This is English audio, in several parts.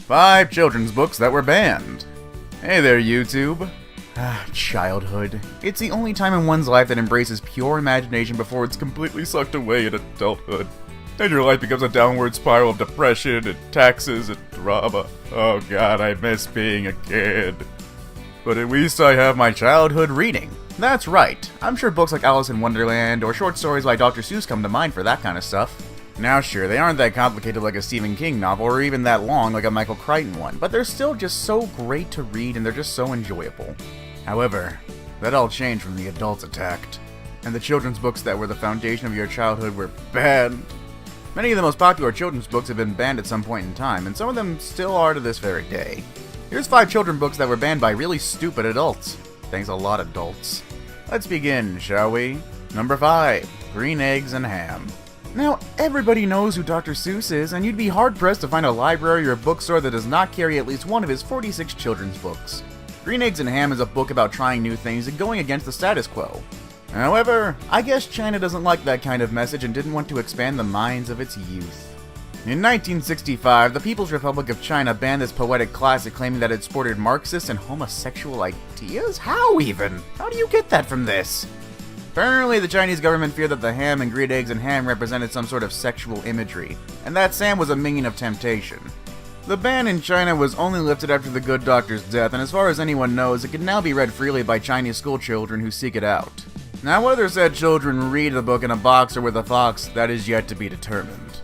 5 children's books that were banned. Hey there, YouTube. Childhood. It's the only time in one's life that embraces pure imagination before it's completely sucked away in adulthood. And your life becomes a downward spiral of depression and taxes and drama. Oh god, I miss being a kid. But at least I have my childhood reading. That's right. I'm sure books like Alice in Wonderland or short stories by Dr. Seuss come to mind for that kind of stuff. Now sure, they aren't that complicated like a Stephen King novel or even that long like a Michael Crichton one, but they're still just so great to read and they're just so enjoyable. However, that all changed when the adults attacked, and the children's books that were the foundation of your childhood were banned. Many of the most popular children's books have been banned at some point in time, and some of them still are to this very day. Here's 5 children's books that were banned by really stupid adults. Thanks a lot, adults. Let's begin, shall we? Number 5, Green Eggs and Ham. Now, everybody knows who Dr. Seuss is, and you'd be hard-pressed to find a library or a bookstore that does not carry at least one of his 46 children's books. Green Eggs and Ham is a book about trying new things and going against the status quo. However, I guess China doesn't like that kind of message and didn't want to expand the minds of its youth. In 1965, the People's Republic of China banned this poetic classic claiming that it sported Marxist and homosexual ideas? How even? How do you get that from this? Apparently, the Chinese government feared that the ham in Green Eggs and Ham represented some sort of sexual imagery, and that Sam was a minion of temptation. The ban in China was only lifted after the good doctor's death, and as far as anyone knows, it can now be read freely by Chinese school children who seek it out. Now, whether said children read the book in a box or with a fox, that is yet to be determined.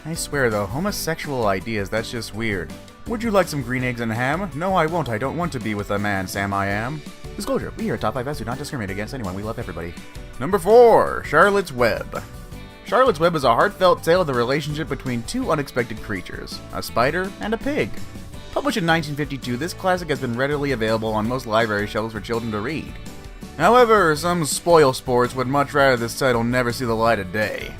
I swear though, homosexual ideas, that's just weird. Would you like some green eggs and ham? No, I won't. I don't want to be with a man, Sam I am. Disclosure, we here at Top 5S do not discriminate against anyone. We love everybody. Number 4, Charlotte's Web. Charlotte's Web is a heartfelt tale of the relationship between 2 unexpected creatures, a spider and a pig. Published in 1952, this classic has been readily available on most library shelves for children to read. However, some spoil sports would much rather this title never see the light of day.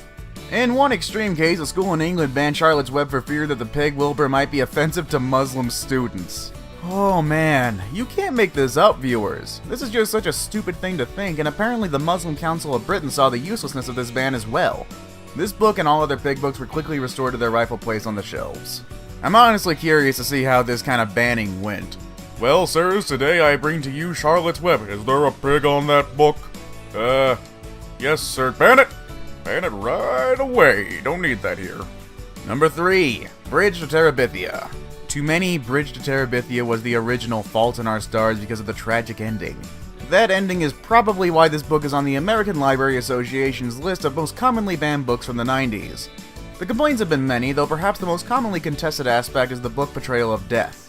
In one extreme case, a school in England banned Charlotte's Web for fear that the pig Wilbur might be offensive to Muslim students. Oh man, you can't make this up, viewers. This is just such a stupid thing to think, and apparently the Muslim Council of Britain saw the uselessness of this ban as well. This book and all other pig books were quickly restored to their rightful place on the shelves. I'm honestly curious to see how this kind of banning went. Well, sirs, today I bring to you Charlotte's Web. Is there a pig on that book? Yes, sir. Ban it! Ban it right away. Don't need that here. Number 3, Bridge to Terabithia. To many, Bridge to Terabithia was the original Fault in Our Stars because of the tragic ending. That ending is probably why this book is on the American Library Association's list of most commonly banned books from the 90s. The complaints have been many, though perhaps the most commonly contested aspect is the book portrayal of death.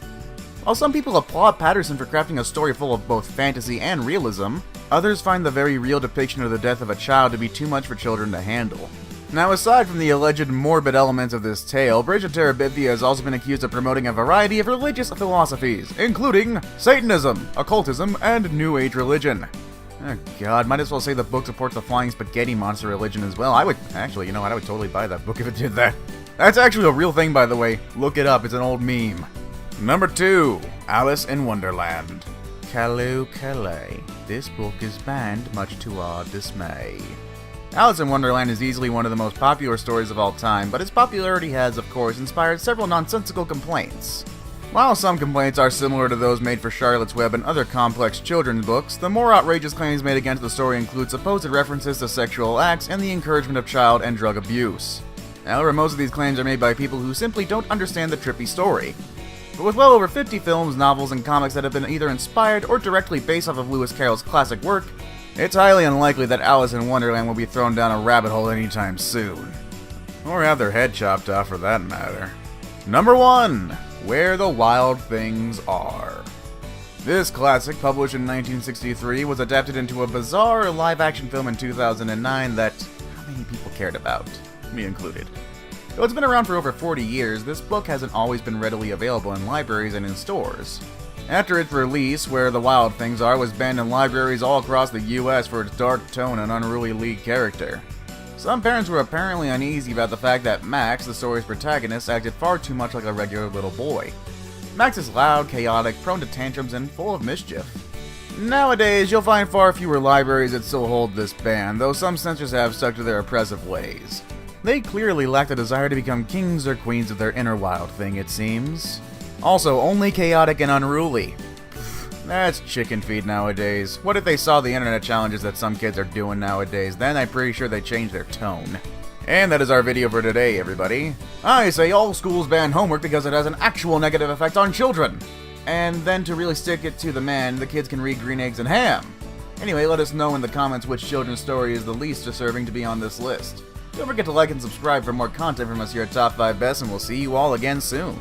While some people applaud Patterson for crafting a story full of both fantasy and realism, others find the very real depiction of the death of a child to be too much for children to handle. Now, aside from the alleged morbid elements of this tale, Bridge to Terabithia has also been accused of promoting a variety of religious philosophies, including Satanism, occultism, and New Age religion. Oh god, might as well say the book supports the flying spaghetti monster religion as well. I would totally buy that book if it did that. That's actually a real thing, by the way. Look it up, it's an old meme. Number 2, Alice in Wonderland. Callooh Calais. This book is banned, much to our dismay. Alice in Wonderland is easily one of the most popular stories of all time, but its popularity has, of course, inspired several nonsensical complaints. While some complaints are similar to those made for Charlotte's Web and other complex children's books, the more outrageous claims made against the story include supposed references to sexual acts and the encouragement of child and drug abuse. However, most of these claims are made by people who simply don't understand the trippy story. But with well over 50 films, novels, and comics that have been either inspired or directly based off of Lewis Carroll's classic work, it's highly unlikely that Alice in Wonderland will be thrown down a rabbit hole anytime soon. Or have their head chopped off for that matter. Number 1, Where the Wild Things Are. This classic, published in 1963, was adapted into a bizarre live-action film in 2009 that not many people cared about, me included. Though it's been around for over 40 years, this book hasn't always been readily available in libraries and in stores. After its release, Where the Wild Things Are was banned in libraries all across the US for its dark tone and unruly lead character. Some parents were apparently uneasy about the fact that Max, the story's protagonist, acted far too much like a regular little boy. Max is loud, chaotic, prone to tantrums, and full of mischief. Nowadays, you'll find far fewer libraries that still hold this ban, though some censors have stuck to their oppressive ways. They clearly lack the desire to become kings or queens of their inner wild thing, it seems. Also, only chaotic and unruly. That's chicken feed nowadays. What if they saw the internet challenges that some kids are doing nowadays? Then I'm pretty sure they'd change their tone. And that is our video for today, everybody. I say all schools ban homework because it has an actual negative effect on children. And then to really stick it to the man, the kids can read Green Eggs and Ham. Anyway, let us know in the comments which children's story is the least deserving to be on this list. Don't forget to like and subscribe for more content from us here at Top 5 Best, and we'll see you all again soon.